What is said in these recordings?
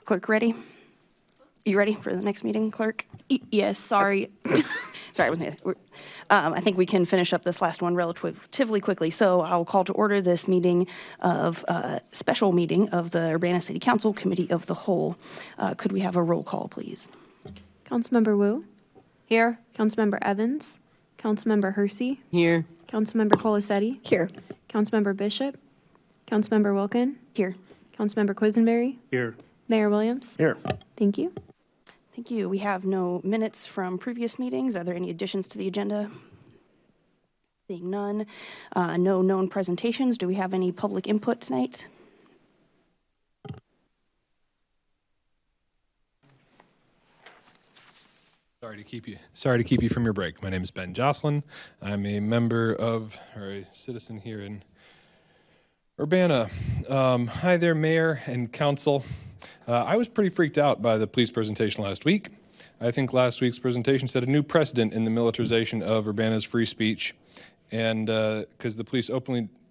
Clerk, ready? You ready for the next meeting, clerk? Yes, sorry. Sorry, I wasn't. I think we can finish up this last one relatively quickly. So I'll call to order this meeting of special meeting of the Urbana City Council Committee of the Whole. Could we have a roll call, please? Councilmember Wu? Here. Councilmember Evans? Councilmember Hersey? Here. Councilmember Colasetti? Here. Councilmember Bishop? Councilmember Wilkin? Here. Councilmember Quisenberry? Here. Mayor Williams? Here. Thank you. Thank you. We have no minutes from previous meetings. Are there any additions to the agenda? Seeing none. No known presentations. Do we have any public input tonight? Sorry to keep you from your break. My name is Ben Jocelyn. I'm a member of, or a citizen here in Urbana. Hi there, Mayor and Council. I was pretty freaked out by the police presentation last week. I think last week's presentation set a new precedent in the militarization of Urbana's free speech, and because the police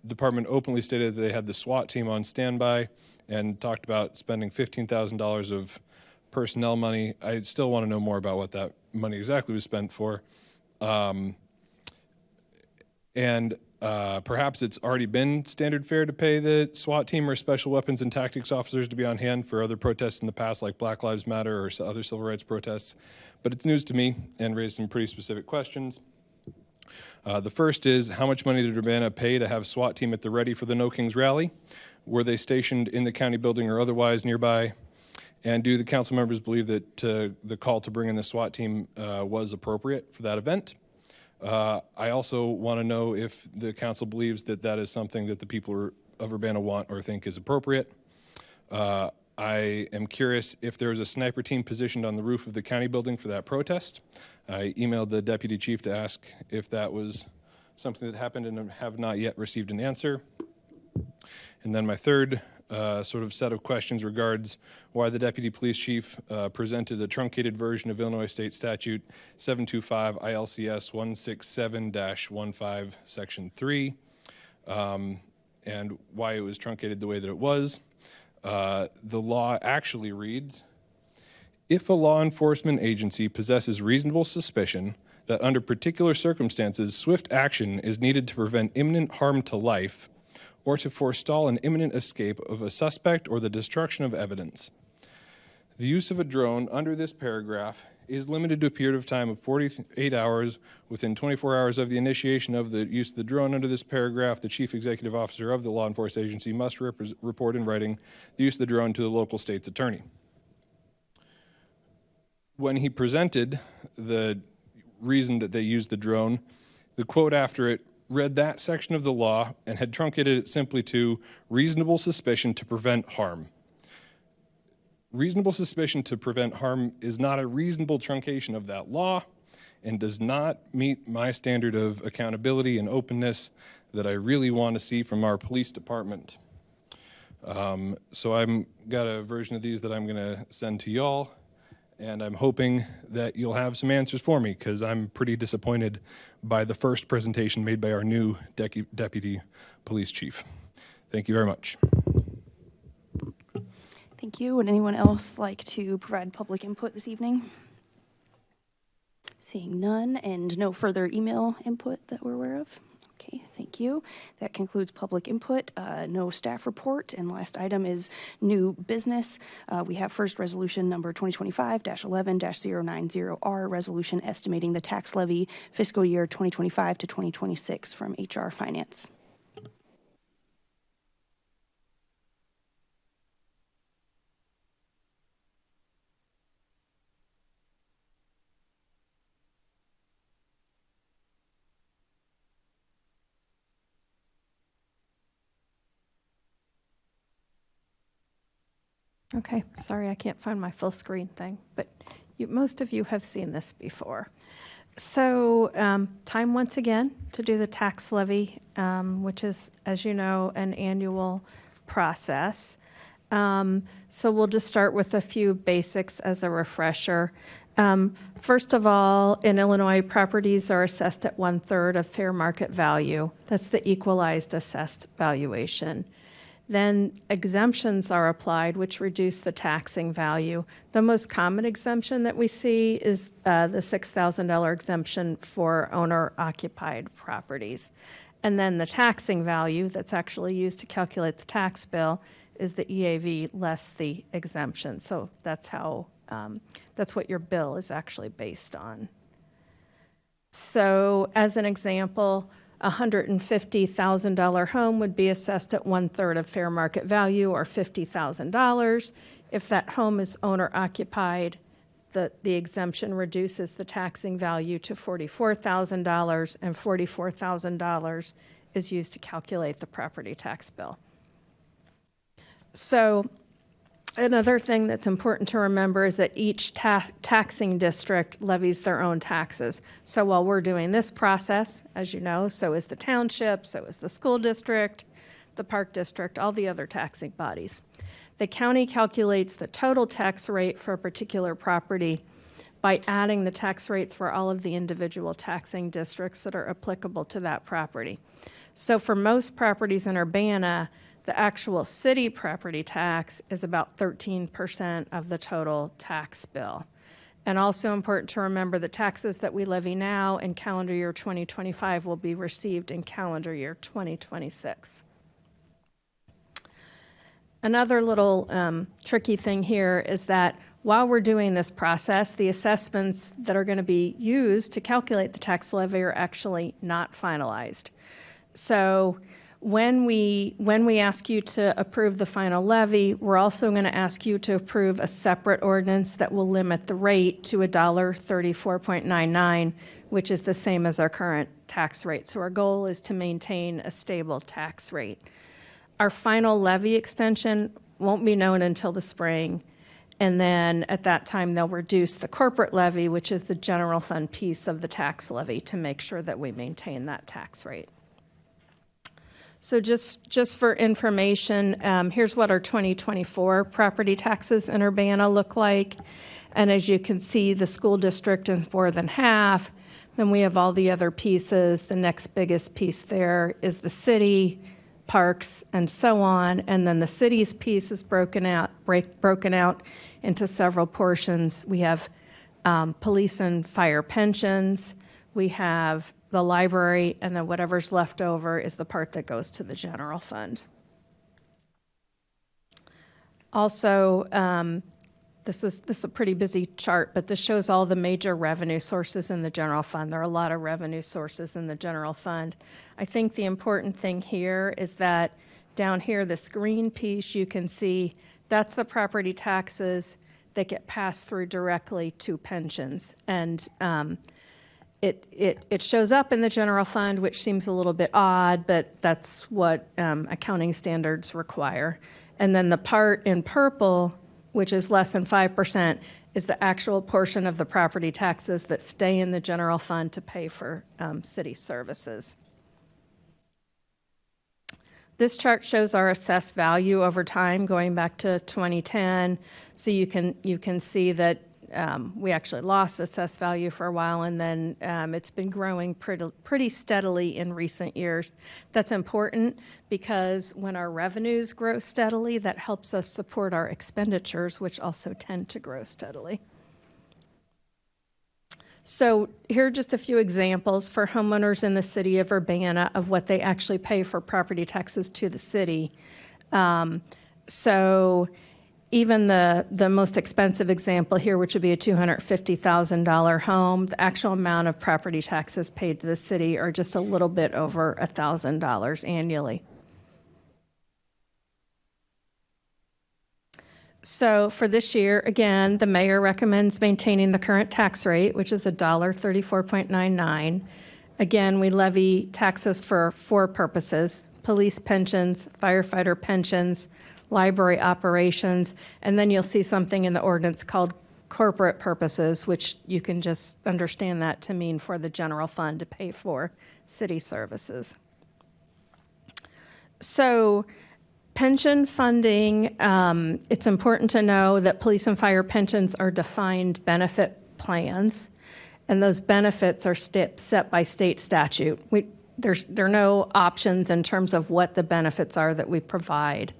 department openly stated that they had the SWAT team on standby and talked about spending $15,000 of personnel money. I still want to know more about what that money exactly was spent for. Perhaps it's already been standard fare to pay the SWAT team or special weapons and tactics officers to be on hand for other protests in the past, like Black Lives Matter or other civil rights protests. But it's news to me and raised some pretty specific questions. The first is, how much money did Urbana pay to have SWAT team at the ready for the No Kings rally? Were they stationed in the county building or otherwise nearby? And do the council members believe that the call to bring in the SWAT team was appropriate for that event? I also want to know if the council believes that that is something that the people of Urbana want or think is appropriate. I am curious if there was a sniper team positioned on the roof of the county building for that protest. I emailed the deputy chief to ask if that was something that happened and have not yet received an answer. And then my third sort of set of questions regards why the deputy police chief presented a truncated version of Illinois State Statute 725 ILCS 167-15 Section 3, and why it was truncated the way that it was. The law actually reads, if a law enforcement agency possesses reasonable suspicion that under particular circumstances swift action is needed to prevent imminent harm to life, or to forestall an imminent escape of a suspect or the destruction of evidence. The use of a drone under this paragraph is limited to a period of time of 48 hours. Within 24 hours of the initiation of the use of the drone under this paragraph, the chief executive officer of the law enforcement agency must report in writing the use of the drone to the local state's attorney. When he presented the reason that they used the drone, the quote after it read that section of the law and had truncated it simply to reasonable suspicion to prevent harm. Reasonable suspicion to prevent harm is not a reasonable truncation of that law and does not meet my standard of accountability and openness that I really want to see from our police department. So I've got a version of these that I'm going to send to y'all, and I'm hoping that you'll have some answers for me because I'm pretty disappointed by the first presentation made by our new deputy police chief. Thank you very much. Thank you. Would anyone else like to provide public input this evening? Seeing none and no further email input that we're aware of. Okay, thank you. That concludes public input. No staff report. And last item is new business. We have first resolution number 2025-11-090R, resolution estimating the tax levy fiscal year 2025 to 2026 from HR Finance. Okay, sorry I can't find my full screen thing, but most of you have seen this before. So time once again to do the tax levy, which is, as you know, an annual process. So we'll just start with a few basics as a refresher. First of all, in Illinois, properties are assessed at 1/3 of fair market value. That's the equalized assessed valuation. Then exemptions are applied, which reduce the taxing value. The most common exemption that we see is the $6,000 exemption for owner-occupied properties. And then the taxing value that's actually used to calculate the tax bill is the EAV less the exemption. So that's how, that's what your bill is actually based on. So as an example, a $150,000 home would be assessed at 1/3 of fair market value, or $50,000. If that home is owner occupied, the exemption reduces the taxing value to $44,000, and $44,000 is used to calculate the property tax bill. So another thing that's important to remember is that each taxing district levies their own taxes. So while we're doing this process, as you know, so is the township, so is the school district, the park district, all the other taxing bodies. The county calculates the total tax rate for a particular property by adding the tax rates for all of the individual taxing districts that are applicable to that property. So for most properties in Urbana, the actual city property tax is about 13% of the total tax bill. And also important to remember, the taxes that we levy now in calendar year 2025 will be received in calendar year 2026. Another little tricky thing here is that while we're doing this process, the assessments that are going to be used to calculate the tax levy are actually not finalized. So when we ask you to approve the final levy, we're also going to ask you to approve a separate ordinance that will limit the rate to $1.34.99, which is the same as our current tax rate. So our goal is to maintain a stable tax rate. Our final levy extension won't be known until the spring, and then at that time they'll reduce the corporate levy, which is the general fund piece of the tax levy, to make sure that we maintain that tax rate. So just for information, here's what our 2024 property taxes in Urbana look like. And as you can see, the school district is more than half. Then we have all the other pieces. The next biggest piece there is the city, parks, and so on. And then the city's piece is broken out into several portions. We have police and fire pensions. We have the library, and then whatever's left over is the part that goes to the general fund. Also, this is a pretty busy chart, but this shows all the major revenue sources in the general fund. There are a lot of revenue sources in the general fund. I think the important thing here is that down here, this green piece, you can see that's the property taxes that get passed through directly to pensions. And It shows up in the general fund, which seems a little bit odd, but that's what accounting standards require. And then the part in purple, which is less than 5%, is the actual portion of the property taxes that stay in the general fund to pay for city services. This chart shows our assessed value over time going back to 2010. So you can see that we actually lost assessed value for a while, and then it's been growing pretty steadily in recent years. That's important because when our revenues grow steadily, that helps us support our expenditures, which also tend to grow steadily. So here are just a few examples for homeowners in the city of Urbana of what they actually pay for property taxes to the city. So even the most expensive example here, which would be a $250,000 home, the actual amount of property taxes paid to the city are just a little bit over $1,000 annually. So for this year, again, the mayor recommends maintaining the current tax rate, which is $1.34.99. Again, we levy taxes for 4 purposes: police pensions, firefighter pensions, library operations, and then you'll see something in the ordinance called corporate purposes, which you can just understand that to mean for the general fund to pay for city services. So pension funding, it's important to know that police and fire pensions are defined benefit plans, and those benefits are set by state statute. there are no options in terms of what the benefits are that we provide.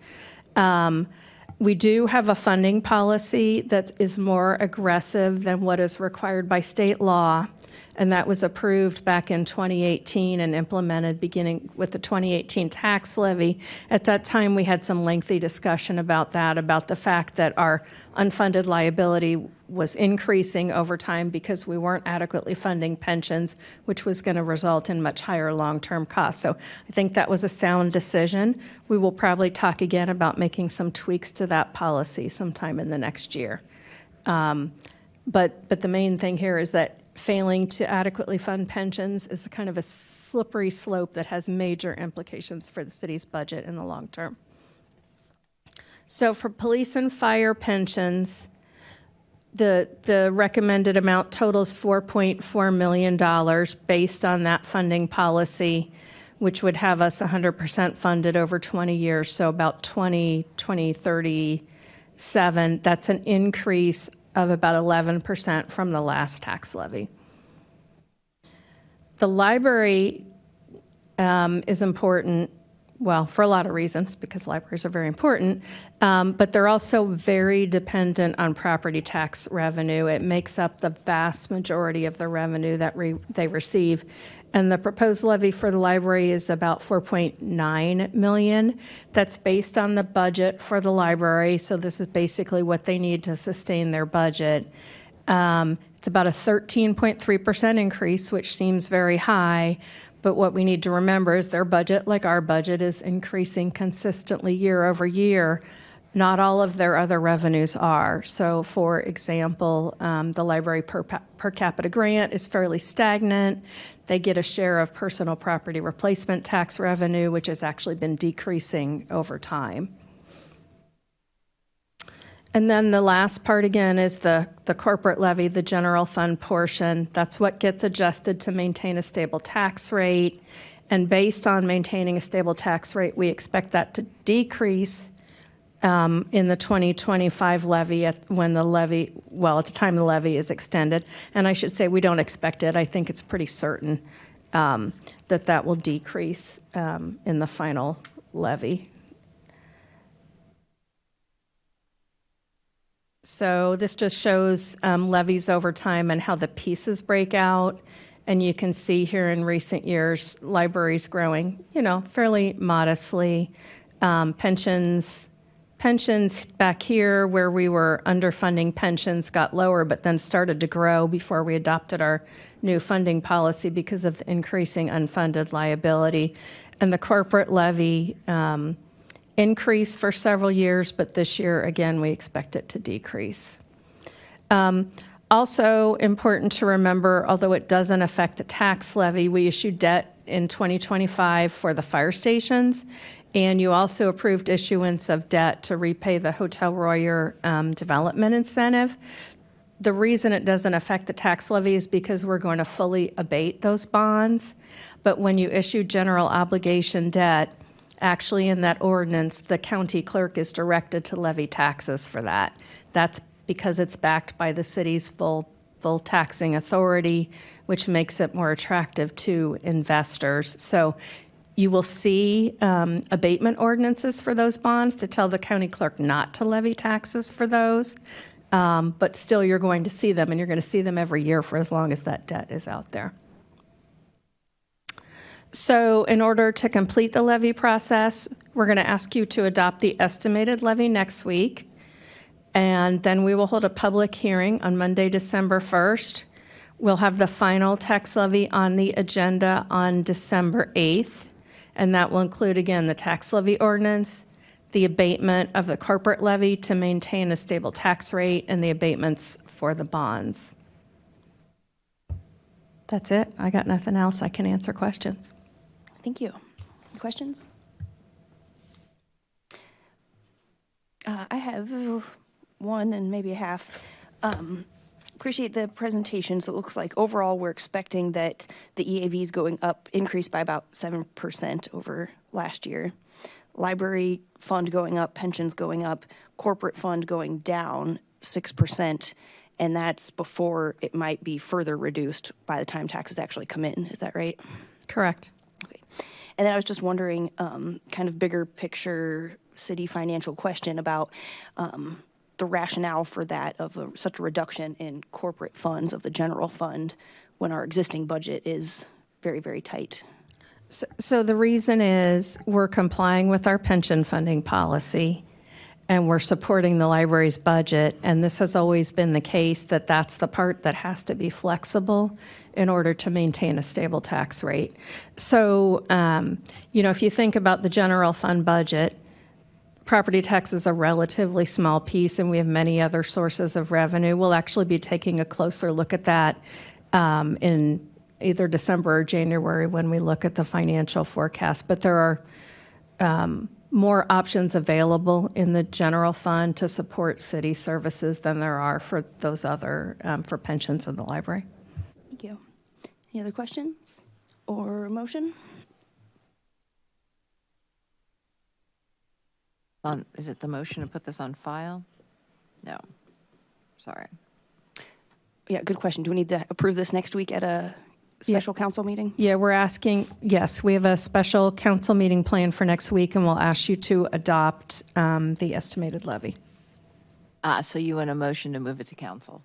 We do have a funding policy that is more aggressive than what is required by state law, and that was approved back in 2018 and implemented beginning with the 2018 tax levy. At that time, we had some lengthy discussion about that, about the fact that our unfunded liability was increasing over time because we weren't adequately funding pensions, which was going to result in much higher long-term costs. So I think that was a sound decision. We will probably talk again about making some tweaks to that policy sometime in the next year. But the main thing here is that failing to adequately fund pensions is kind of a slippery slope that has major implications for the city's budget in the long term. So for police and fire pensions, the recommended amount totals $4.4 million based on that funding policy, which would have us 100% funded over 20 years, so about 2037. That's an increase of about 11% from the last tax levy. The library is important, well, for a lot of reasons, because libraries are very important, but they're also very dependent on property tax revenue. It makes up the vast majority of the revenue that they receive. And the proposed levy for the library is about $4.9 million. That's based on the budget for the library, so this is basically what they need to sustain their budget. It's about a 13.3% increase, which seems very high, but what we need to remember is their budget, like our budget, is increasing consistently year over year. Not all of their other revenues are. So, for example, the library per capita grant is fairly stagnant. They get a share of personal property replacement tax revenue, which has actually been decreasing over time. And then the last part, again, is the corporate levy, the general fund portion. That's what gets adjusted to maintain a stable tax rate. And based on maintaining a stable tax rate, we expect that to decrease in the 2025 levy when the levy, well, at the time the levy is extended. And I should say we don't expect it. I think it's pretty certain that will decrease in the final levy. So this just shows levies over time and how the pieces break out. And you can see here in recent years, libraries growing, fairly modestly. Pensions back here where we were underfunding pensions got lower, but then started to grow before we adopted our new funding policy because of the increasing unfunded liability. And the corporate levy increased for several years, but this year, again, we expect it to decrease. Also important to remember, although it doesn't affect the tax levy, we issued debt in 2025 for the fire stations. And you also approved issuance of debt to repay the Hotel Royer development incentive. The reason it doesn't affect the tax levy is because we're going to fully abate those bonds. But when you issue general obligation debt, actually in that ordinance, the county clerk is directed to levy taxes for that. That's because it's backed by the city's full taxing authority, which makes it more attractive to investors. So you will see abatement ordinances for those bonds to tell the county clerk not to levy taxes for those, but still you're going to see them, and you're going to see them every year for as long as that debt is out there. So in order to complete the levy process, we're going to ask you to adopt the estimated levy next week, and then we will hold a public hearing on Monday, December 1st. We'll have the final tax levy on the agenda on December 8th. And that will include, again, the tax levy ordinance, the abatement of the corporate levy to maintain a stable tax rate, and the abatements for the bonds. That's it. I got nothing else. I can answer questions. Thank you. Any questions? I have one and maybe a half. Appreciate the presentations. It looks like overall we're expecting that the EAV is going up, increased by about 7% over last year. Library fund going up, pensions going up, corporate fund going down 6%, and that's before it might be further reduced by the time taxes actually come in. Is that right? Correct. And then I was just wondering, kind of bigger picture city financial question about the rationale for that of such a reduction in corporate funds of the general fund when our existing budget is very, very tight. So the reason is we're complying with our pension funding policy and we're supporting the library's budget. And this has always been the case that that's the part that has to be flexible in order to maintain a stable tax rate. So, if you think about the general fund budget, property tax is a relatively small piece and we have many other sources of revenue. We'll actually be taking a closer look at that in either December or January when we look at the financial forecast. But there are more options available in the general fund to support city services than there are for those other, for pensions in the library. Thank you. Any other questions or a motion? Is it the motion to put this on file? No. Sorry. Yeah, good question. Do we need to approve this next week at a special council meeting? Yeah, we're asking, yes, we have a special council meeting planned for next week, and we'll ask you to adopt the estimated levy. So you want a motion to move it to council?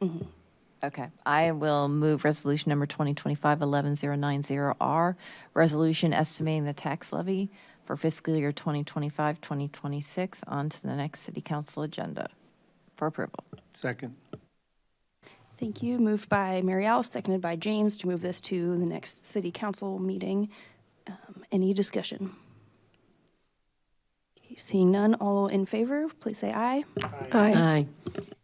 Okay. I will move resolution number 2025-11090R, resolution estimating the tax levy for fiscal year 2025-2026 onto the next city council agenda for approval. Second. Thank you. Moved by Mary Alice, seconded by James to move this to the next city council meeting. Any discussion? Okay, seeing none, all in favor, please say aye. Aye.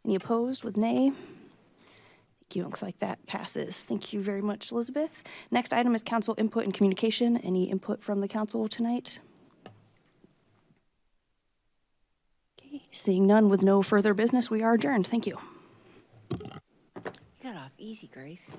Any opposed with nay? Thank you. Looks like that passes. Thank you very much, Elizabeth. Next item is council input and communication. Any input from the council tonight? Okay, seeing none with no further business, we are adjourned. Thank you. You got off easy, Grace.